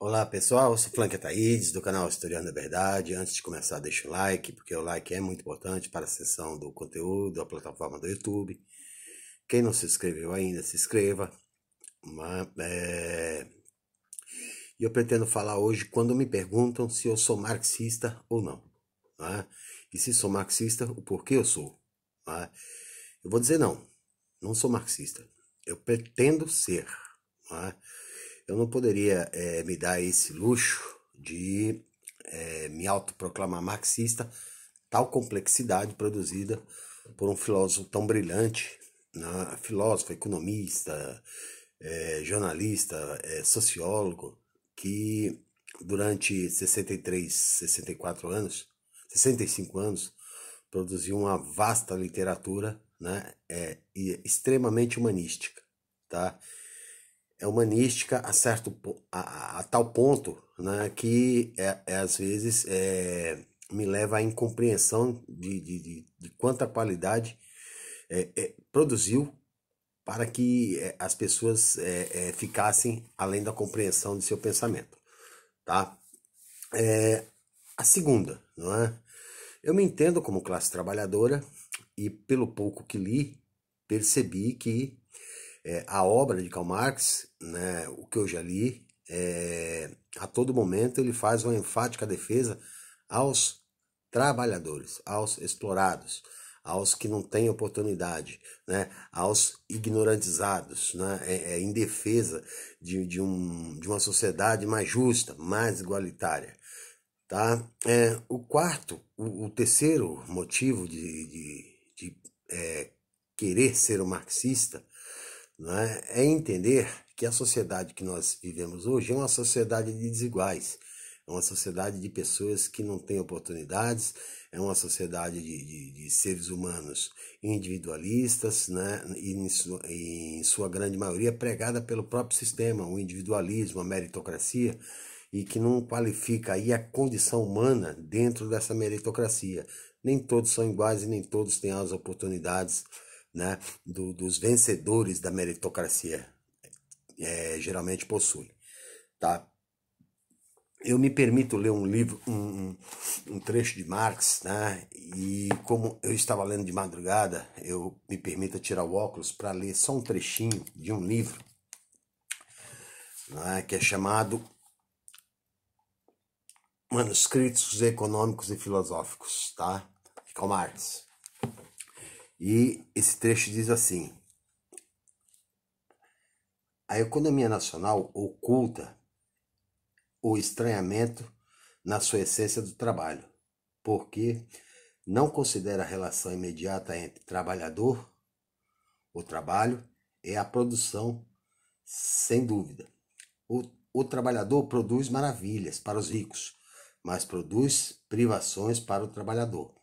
Olá pessoal, eu sou Frank Ataídes do canal Historiando da Verdade. Antes de começar, deixa o like, porque o like é muito importante para a seção do conteúdo, da plataforma do YouTube. Quem não se inscreveu ainda, se inscreva. E eu pretendo falar hoje quando me perguntam se eu sou marxista ou não. Né? E se sou marxista, o porquê eu sou. Né? Eu vou dizer não, não sou marxista. Eu pretendo ser. Né? Eu não poderia me dar esse luxo de me autoproclamar marxista, tal complexidade produzida por um filósofo tão brilhante, né? Filósofo, economista, jornalista, sociólogo, que durante 63, 64 anos, 65 anos, produziu uma vasta literatura, né? E extremamente humanística, tá? É humanística a tal ponto, né, que às vezes me leva à incompreensão de quanta qualidade produziu para que as pessoas ficassem além da compreensão de seu pensamento, tá? A segunda, não é? Eu me entendo como classe trabalhadora e pelo pouco que li, percebi que a obra de Karl Marx, né, o que eu já li, a todo momento ele faz uma enfática defesa aos trabalhadores, aos explorados, aos que não têm oportunidade, né, aos ignorantizados, né, em defesa de uma sociedade mais justa, mais igualitária. Tá? O terceiro motivo de querer ser um marxista, né, é entender que a sociedade que nós vivemos hoje é uma sociedade de desiguais, é uma sociedade de pessoas que não têm oportunidades, é uma sociedade de seres humanos individualistas, né, e em sua grande maioria pregada pelo próprio sistema, o individualismo, a meritocracia, e que não qualifica aí a condição humana dentro dessa meritocracia. Nem todos são iguais e nem todos têm as oportunidades, né, dos vencedores da meritocracia geralmente possuem, tá? Eu me permito ler um livro, um trecho de Marx, né? E como eu estava lendo de madrugada, eu me permito tirar o óculos para ler só um trechinho de um livro, né, que é chamado Manuscritos Econômicos e Filosóficos, tá? De Karl Marx. E esse trecho diz assim: a economia nacional oculta o estranhamento na sua essência do trabalho, porque não considera a relação imediata entre trabalhador, o trabalho, e a produção, sem dúvida. O trabalhador produz maravilhas para os ricos, mas produz privações para o trabalhador.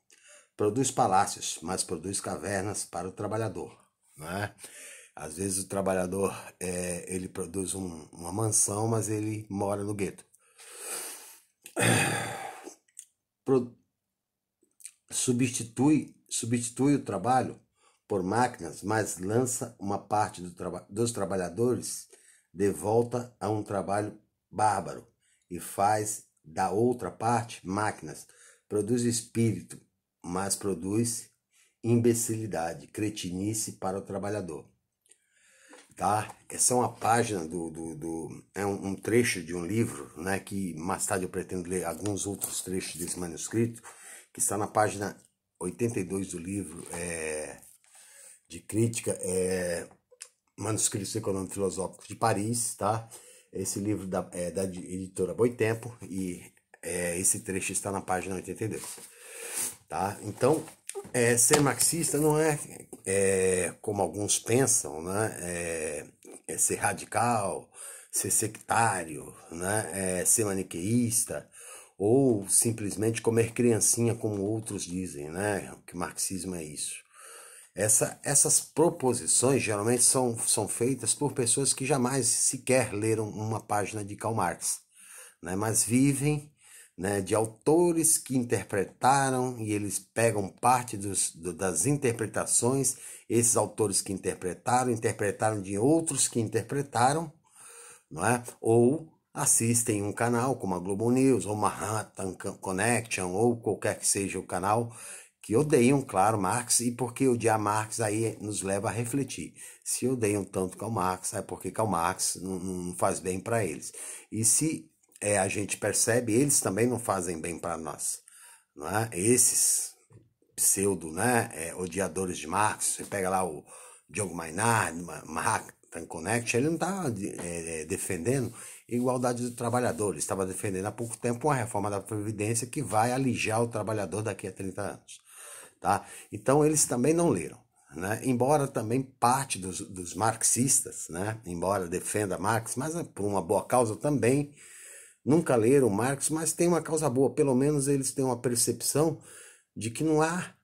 Produz palácios, mas produz cavernas para o trabalhador, né? Às vezes o trabalhador ele produz uma mansão, mas ele mora no gueto. Substitui o trabalho por máquinas, mas lança uma parte dos trabalhadores de volta a um trabalho bárbaro e faz da outra parte máquinas. Produz espírito, mas produz imbecilidade, cretinice para o trabalhador. Tá? Essa é uma página é um trecho de um livro, né, que mais tarde eu pretendo ler alguns outros trechos desse manuscrito, que está na página 82 do livro de crítica, Manuscritos Econômicos Filosóficos de Paris, tá? Esse livro da editora Boitempo, e esse trecho está na página 82. Tá? Então, ser marxista não é como alguns pensam, né? É ser radical, ser sectário, né? Ser maniqueísta, ou simplesmente comer criancinha, como outros dizem, né? Que marxismo é isso. Essas proposições geralmente são feitas por pessoas que jamais sequer leram uma página de Karl Marx, né? Mas vivem, né, de autores que interpretaram, e eles pegam parte das interpretações. Esses autores que interpretaram de outros que interpretaram, não é? Ou assistem um canal como a Globo News, ou Manhattan Connection, ou qualquer que seja o canal, que odeiam, claro, Marx, e porque odiar Marx aí nos leva a refletir. Se odeiam tanto Karl Marx, é porque Karl Marx não faz bem para eles. E se a gente percebe, eles também não fazem bem para nós. Não é? Esses pseudo, né, odiadores de Marx, você pega lá o Diogo Maynard, Manhattan Connection, ele não está defendendo igualdade do trabalhador, ele estava defendendo há pouco tempo uma reforma da Previdência que vai alijar o trabalhador daqui a 30 anos. Tá? Então eles também não leram. Né? Embora também parte dos marxistas, né? Embora defenda Marx, mas por uma boa causa também, nunca leram Marx, mas tem uma causa boa, pelo menos eles têm uma percepção de que não há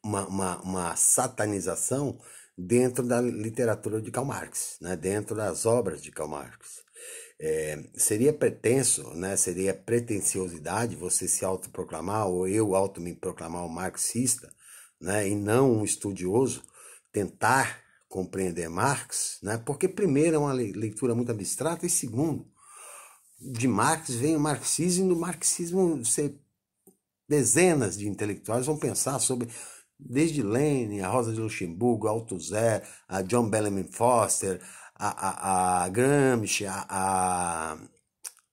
uma satanização dentro da literatura de Karl Marx, né? Dentro das obras de Karl Marx. Seria pretenso, né? Seria pretensiosidade você se autoproclamar, ou eu me proclamar um marxista, né? E não um estudioso, tentar compreender Marx, né? Porque primeiro é uma leitura muito abstrata, e segundo, de Marx vem o marxismo, e no marxismo dezenas de intelectuais vão pensar sobre, desde Lenin, a Rosa de Luxemburgo, a Althusser, a John Bellamy Foster, a Gramsci, a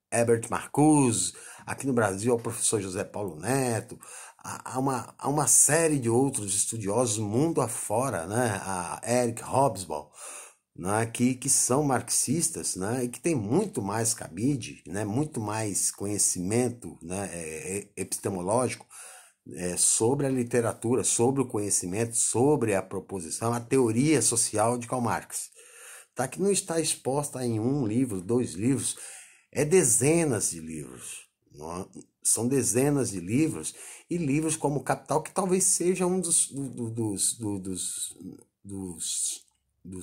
Herbert Marcuse, aqui no Brasil o professor José Paulo Neto, há uma série de outros estudiosos mundo afora, né? A Eric Hobsbawm, né? que são marxistas, né? E que tem muito mais cabide, né? Muito mais conhecimento, né? Epistemológico, sobre a literatura, sobre o conhecimento, sobre a proposição, a teoria social de Karl Marx. Tá? Que não está exposta em um livro, 2 livros, é dezenas de livros. Não é? São dezenas de livros, e livros como Capital, que talvez seja um dos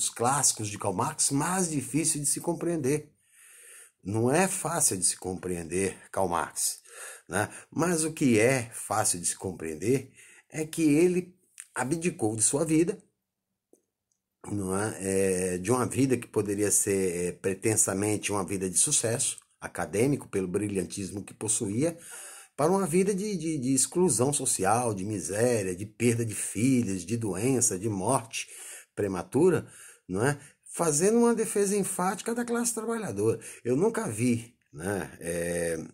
clássicos de Karl Marx mais difícil de se compreender. Não é fácil de se compreender Karl Marx, né? Mas o que é fácil de se compreender é que ele abdicou de sua vida, não é? De uma vida que poderia ser pretensamente uma vida de sucesso acadêmico, pelo brilhantismo que possuía, para uma vida de exclusão social, de miséria, de perda de filhos, de doença, de morte prematura, não é? Fazendo uma defesa enfática da classe trabalhadora. Eu nunca vi, né,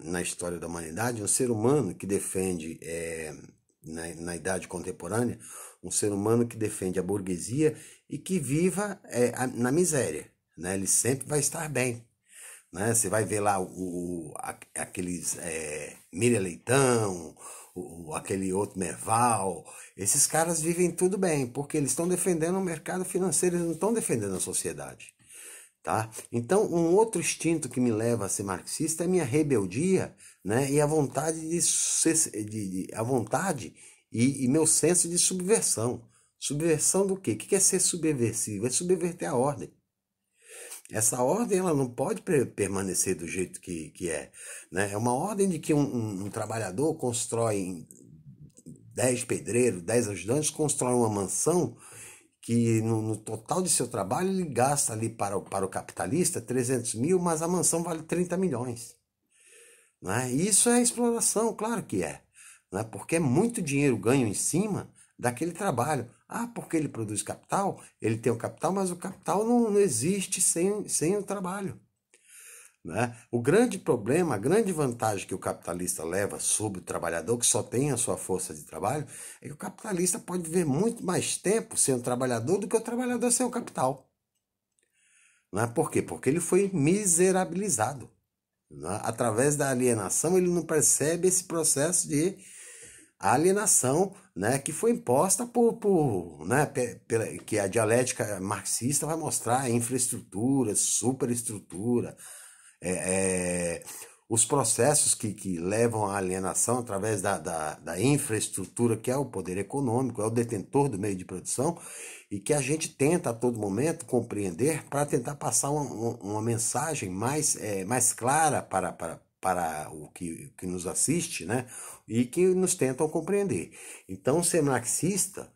na história da humanidade, um ser humano que defende, na idade contemporânea, um ser humano que defende a burguesia e que viva na miséria. Né? Ele sempre vai estar bem. Né? Você vai ver lá aqueles Miriam Leitão, aquele outro Merval, esses caras vivem tudo bem, porque eles estão defendendo o mercado financeiro, eles não estão defendendo a sociedade. Tá? Então, um outro instinto que me leva a ser marxista é a minha rebeldia, né? E a vontade a vontade e meu senso de subversão. Subversão do quê? O que é ser subversivo? É subverter a ordem. Essa ordem ela não pode permanecer do jeito que é. Né? É uma ordem de que um trabalhador constrói 10 pedreiros, 10 ajudantes, constrói uma mansão que no total de seu trabalho ele gasta ali para o capitalista 300 mil, mas a mansão vale 30 milhões. Né? Isso é exploração, claro que é. Né? Porque é muito dinheiro ganho em cima daquele trabalho. Ah, porque ele produz capital? Ele tem o capital, mas o capital não existe sem o trabalho. Né? O grande problema, a grande vantagem que o capitalista leva sobre o trabalhador, que só tem a sua força de trabalho, é que o capitalista pode viver muito mais tempo sem o trabalhador do que o trabalhador sem o capital. Não é? Por quê? Porque ele foi miserabilizado. Né? Através da alienação, ele não percebe esse processo de alienação, né, que foi imposta né, que a dialética marxista vai mostrar: infraestrutura, superestrutura, os processos que levam à alienação através da infraestrutura, que é o poder econômico, é o detentor do meio de produção, e que a gente tenta a todo momento compreender para tentar passar uma mensagem mais clara para o que nos assiste, né? E que nos tentam compreender. Então, ser marxista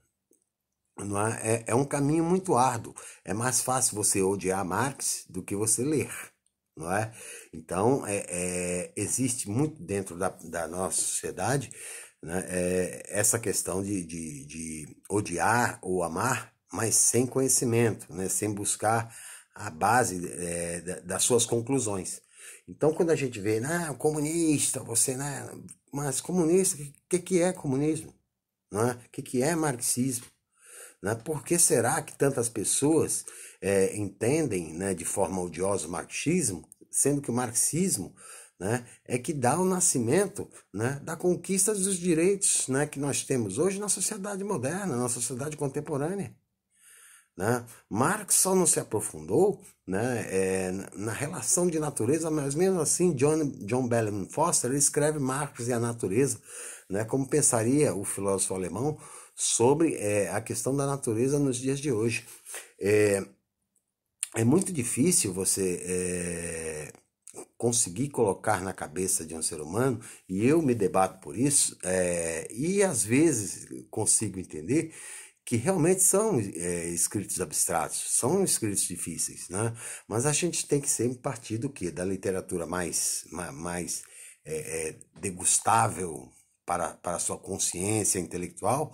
não é? É um caminho muito árduo. É mais fácil você odiar Marx do que você ler, não é? Então, existe muito dentro da nossa sociedade, né, essa questão de odiar ou amar, mas sem conhecimento, né, sem buscar a base das suas conclusões. Então, quando a gente vê, comunista, você, né, mas comunista, o que é comunismo? Não é? O que é marxismo? Né? Por que será que tantas pessoas entendem, né, de forma odiosa o marxismo, sendo que o marxismo, né, é que dá o nascimento, né, da conquista dos direitos, né, que nós temos hoje na sociedade moderna, na sociedade contemporânea? Né? Marx só não se aprofundou, né, na relação de natureza, mas mesmo assim John Bellamy Foster escreve Marx e a natureza, né, como pensaria o filósofo alemão sobre a questão da natureza nos dias de hoje. É, é muito difícil você conseguir colocar na cabeça de um ser humano, e eu me debato por isso, e às vezes consigo entender que realmente são escritos abstratos, são escritos difíceis, né? Mas a gente tem que sempre partir do quê? Da literatura mais degustável para a sua consciência intelectual,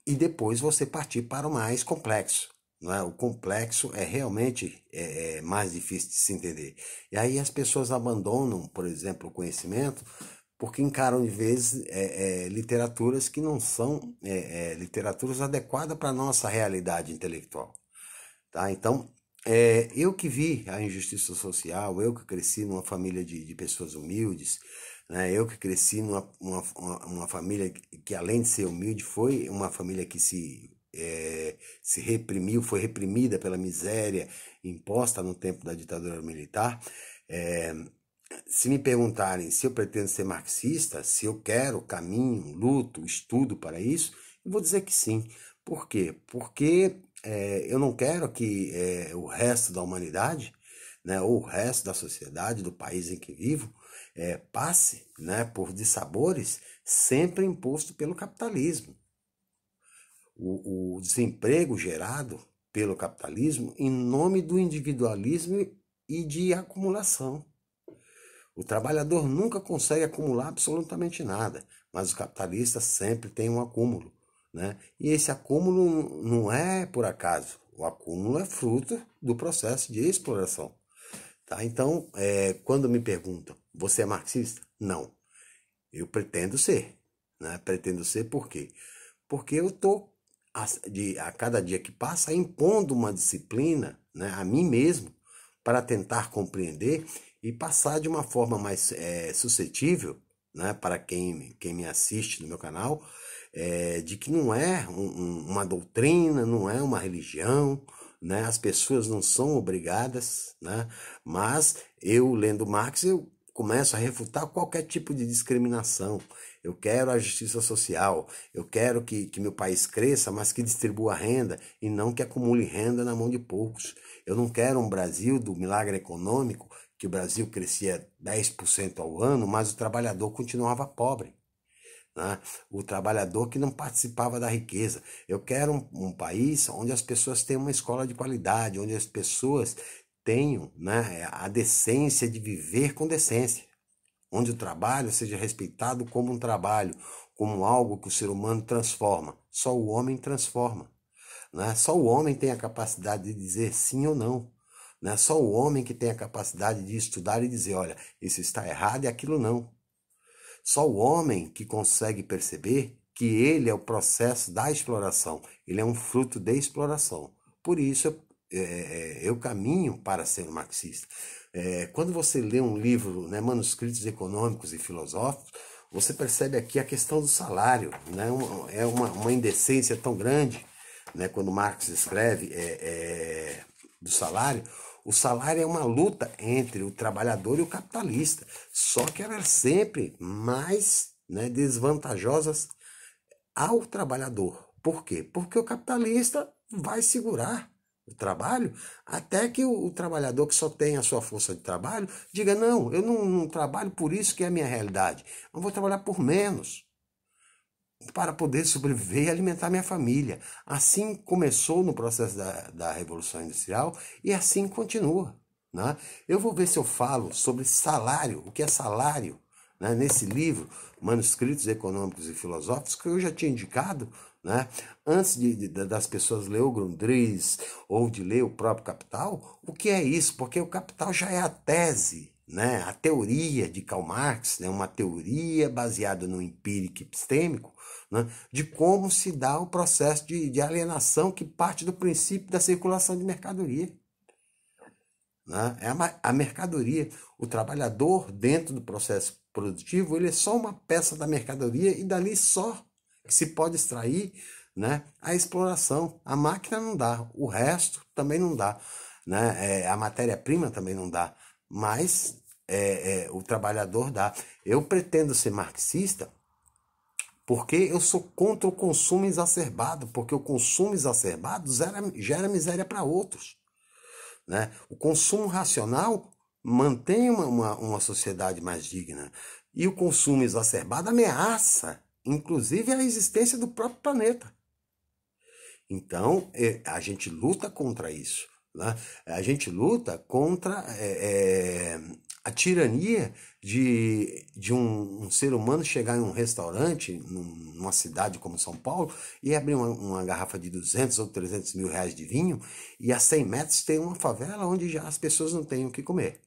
e depois você partir para o mais complexo. Não é? O complexo é realmente mais difícil de se entender. E aí as pessoas abandonam, por exemplo, o conhecimento porque encaram de vezes literaturas que não são literaturas adequadas para a nossa realidade intelectual. Tá? Então, eu que vi a injustiça social, eu que cresci numa família de pessoas humildes, né? Eu que cresci numa família que, além de ser humilde, foi uma família que se reprimiu, foi reprimida pela miséria imposta no tempo da ditadura militar. É, Se me perguntarem se eu pretendo ser marxista, se eu quero caminho, luto, estudo para isso, eu vou dizer que sim. Por quê? Porque eu não quero que o resto da humanidade, né, ou o resto da sociedade, do país em que vivo, passe, né, por dissabores sempre imposto pelo capitalismo. O desemprego gerado pelo capitalismo em nome do individualismo e de acumulação. O trabalhador nunca consegue acumular absolutamente nada, mas o capitalista sempre tem um acúmulo, né? E esse acúmulo não é por acaso, o acúmulo é fruto do processo de exploração. Tá? Então, quando me perguntam, você é marxista? Não, eu pretendo ser. Né? Pretendo ser por quê? Porque eu estou, a cada dia que passa, impondo uma disciplina, né, a mim mesmo, para tentar compreender e passar de uma forma mais suscetível, né, para quem me assiste no meu canal, de que não é uma doutrina, não é uma religião, né, as pessoas não são obrigadas, né, mas eu, lendo Marx, eu começo a refutar qualquer tipo de discriminação. Eu quero a justiça social, eu quero que meu país cresça, mas que distribua renda e não que acumule renda na mão de poucos. Eu não quero um Brasil do milagre econômico, que o Brasil crescia 10% ao ano, mas o trabalhador continuava pobre. Né? O trabalhador que não participava da riqueza. Eu quero um país onde as pessoas tenham uma escola de qualidade, onde as pessoas tenham, né, a decência de viver com decência, onde o trabalho seja respeitado como um trabalho, como algo que o ser humano transforma. Só o homem transforma. Né? Só o homem tem a capacidade de dizer sim ou não. Né? Só o homem que tem a capacidade de estudar e dizer, olha, isso está errado e aquilo não. Só o homem que consegue perceber que ele é o processo da exploração, ele é um fruto de exploração. Por isso eu caminho para ser um marxista. Quando você lê um livro, né, Manuscritos Econômicos e Filosóficos, você percebe aqui a questão do salário. Né? É uma indecência tão grande, né, quando Marx escreve do salário. O salário é uma luta entre o trabalhador e o capitalista, só que ela é sempre mais, né, desvantajosas ao trabalhador. Por quê? Porque o capitalista vai segurar o trabalho até que o trabalhador que só tem a sua força de trabalho diga, não, eu não trabalho por isso que é a minha realidade, eu vou trabalhar por menos. para poder sobreviver e alimentar minha família. Assim começou no processo da Revolução Industrial e assim continua. Né? Eu vou ver se eu falo sobre salário, o que é salário, né? Nesse livro, Manuscritos Econômicos e Filosóficos, que eu já tinha indicado, né? Antes das pessoas ler o Grundrisse ou de ler o próprio Capital. O que é isso? Porque o Capital já é a tese, né? A teoria de Karl Marx, né? Uma teoria baseada no empírico epistêmico, né? De como se dá o processo de alienação que parte do princípio da circulação de mercadoria. Né? É a mercadoria, o trabalhador dentro do processo produtivo, ele é só uma peça da mercadoria e dali só que se pode extrair, né, a exploração. A máquina não dá, o resto também não dá, né? A matéria-prima também não dá, mas o trabalhador dá. Eu pretendo ser marxista porque eu sou contra o consumo exacerbado, porque o consumo exacerbado gera miséria para outros. Né? O consumo racional mantém uma sociedade mais digna. E o consumo exacerbado ameaça, inclusive, a existência do próprio planeta. Então, a gente luta contra isso. Né? A gente luta contra a tirania de um ser humano chegar em um restaurante, numa cidade como São Paulo, e abrir uma garrafa de 200 ou 300 mil reais de vinho, e a 100 metros tem uma favela onde já as pessoas não têm o que comer.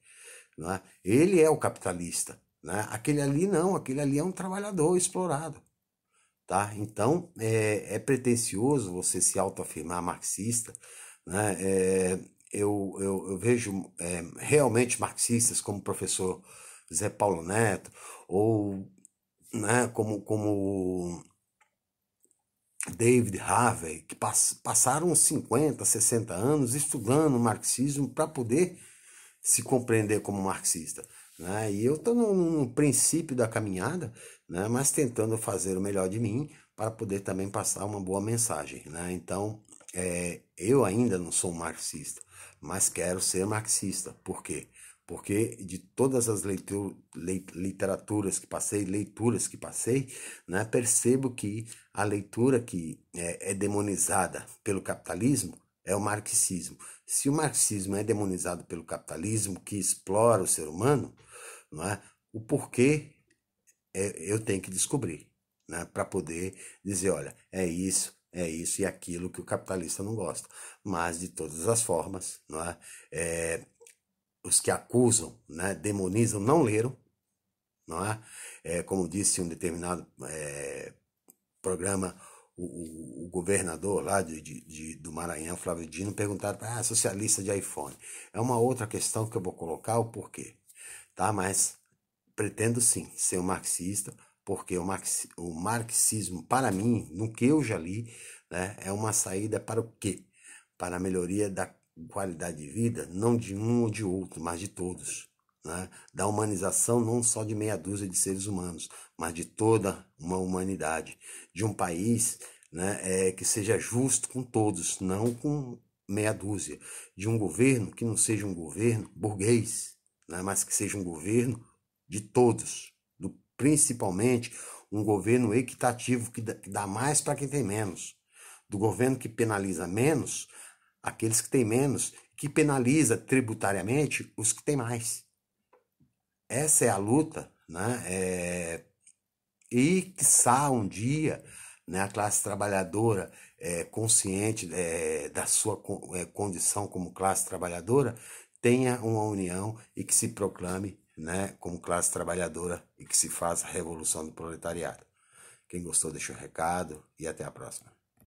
Né? Ele é o capitalista. Né? Aquele ali não, aquele ali é um trabalhador explorado. Tá? Então, é pretensioso você se autoafirmar marxista. Né? Eu vejo realmente marxistas como o professor Zé Paulo Neto, ou né, como David Harvey, que passaram 50, 60 anos estudando marxismo para poder se compreender como marxista. Né? E eu estou no princípio da caminhada, né? Mas tentando fazer o melhor de mim para poder também passar uma boa mensagem. Né? Então, eu ainda não sou um marxista, mas quero ser marxista. Por quê? Porque de todas as leituras que passei, né, percebo que a leitura que é demonizada pelo capitalismo é o marxismo. Se o marxismo é demonizado pelo capitalismo que explora o ser humano, não é? O porquê eu tenho que descobrir, né? Para poder dizer, olha, é isso e aquilo que o capitalista não gosta. Mas, de todas as formas, não é? Os que acusam, né, demonizam, não leram, não é? Como disse um determinado programa, o governador lá do Maranhão, Flávio Dino, perguntaram para socialista de iPhone. É uma outra questão que eu vou colocar o porquê, tá? Mas pretendo sim ser um marxista, porque o marxismo, para mim, no que eu já li, né, é uma saída para o quê? Para a melhoria da qualidade de vida, não de um ou de outro, mas de todos. Né? Da humanização não só de meia dúzia de seres humanos, mas de toda uma humanidade. De um país, né, que seja justo com todos, não com meia dúzia. De um governo que não seja um governo burguês, né, mas que seja um governo de todos, principalmente um governo equitativo que dá mais para quem tem menos, do governo que penaliza menos aqueles que têm menos, que penaliza tributariamente os que têm mais. Essa é a luta, né? E quiçá um dia, né, a classe trabalhadora consciente da sua condição como classe trabalhadora tenha uma união e que se proclame, né, como classe trabalhadora e que se faça a revolução do proletariado. Quem gostou deixa um recado e até a próxima.